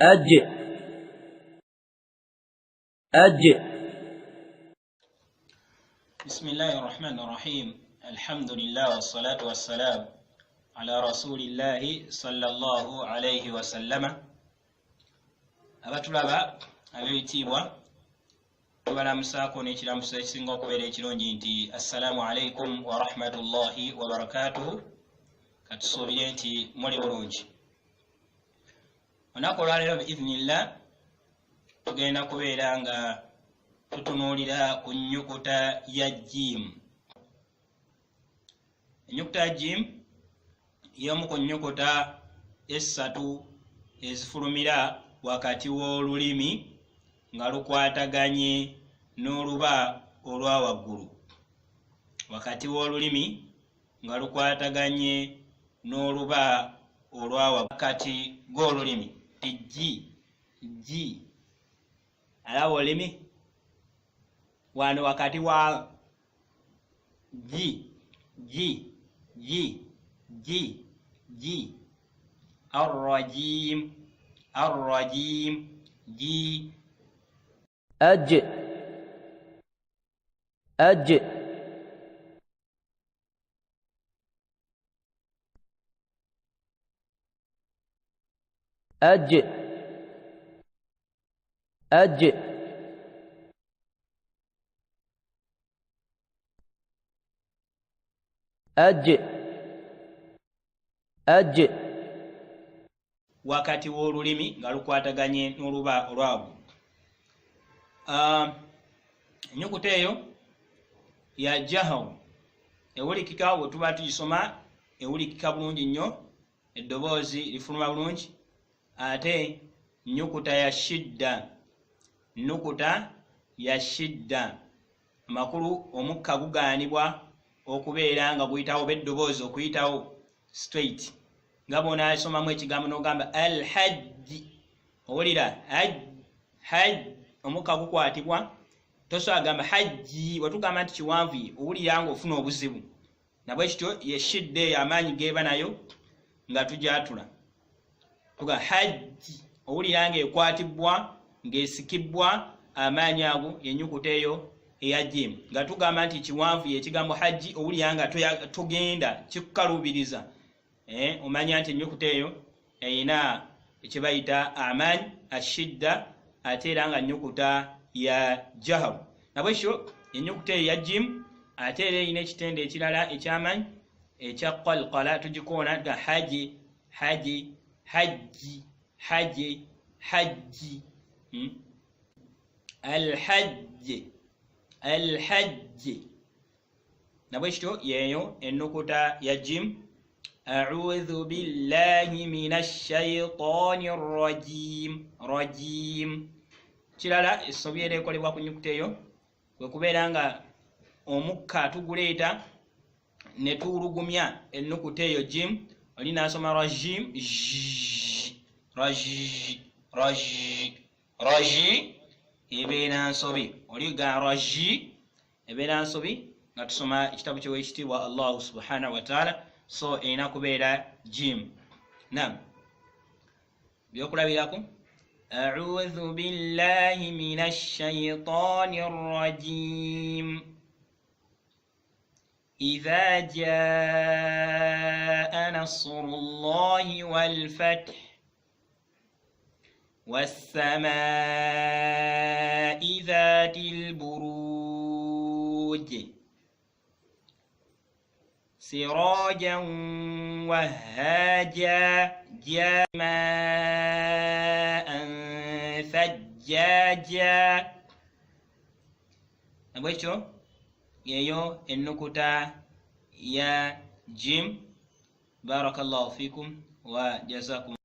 أج أج. بسم الله الرحمن الرحيم. الحمد لله والصلاة والسلام على رسول الله صلى الله عليه وسلم. abatulaba ab'ebitiibwa tubalamusaako n'ekiramuso ekisinga okubeera ekirungi nti assalamu alaikum wa rahmatullahi wa barakatuhu. Katusuubire nti muli bulungi. Olunaku olwaleero biidhnillah tugenda kubeera nga tutunuulira ku nnyukuta ya jim. Ennyukuta ya jim y'omu ku nnyukuta essatu ezifulumira wakati w'olulimi nga lukwataganye n'oluba olwa waggulu. Wakati w'olulimi nga lukwataganye n'oluba olwa wakati gw'olulimi ji alaba olulimi wano wakati wa ji arrajim ji أج أج أج أج أج أج. wakati w'olulimi nga lukwataganye n'oluba olwabu. Ennyukuta eyo ya jahaw ewulikika bwe tuba tugisoma, ewulikika bulungi nnyo, eddoboozi lifuluma bulungi. Ate nnyukuta ya shidda amakulu omukka gugaanibwa okubeera nga guyitawo oba eddoboozi okuyitawo straight nga bw'onaasomamu ekigambo n'ogamba alhajji, owulira hajj omukka gukwatibwa, tosobola gamba hajji. Wetugamba nti kiwanvu owulira nga ofuna obuzibu. Nabwe kityo yeshidde eyo amaanyi geeba nayo nga tujatula tuga hajji, owulira nga ekwatibwa ng'esikibbwa amaanyi ago yennyukuta eyo eya jimu. Nga tugamba nti kiwanvu ekigambo hajji, owulira nga tugenda kikukalubiriza. Omanya nti ennyukuta eyo erina ekibayita amaanyi ashidda, ate era nga nnyukuta ya jahaw. Nabwe kityo ennyukuta eyo ya jimu ate era erina ekitende ekirala eky'amaanyi ekya qalqala, tugikoona nga hajji. Alhajji nabwe kityo yeeyo ennukuta ya jimu. A'udhu billahi minash shaytanir rajim. Kirala essobi era ekolebwa ku nnyukuta eyo kwe kubeera nga omukka tuguleeta ne tuwulugumya ennukuta eyo jimu. Oli n'asoma rajim, raji ebeera nsobi. Oli ga raji ebeera nsobi nga tusoma ekitabu ky'Oweekitiibwa Allahu subhanahu wa ta'ala, so erina kubeera jimu. Naam, byokulabirako a'udhu billahi minash shaytanir rajim. إذا جاء نصر الله والفتح والسماء ذات البروج سراجا وهاجا ماء ثجاجا. Nabwekyo yeyo ennukuta ya jim. Barakallahu fikum wa jazakum.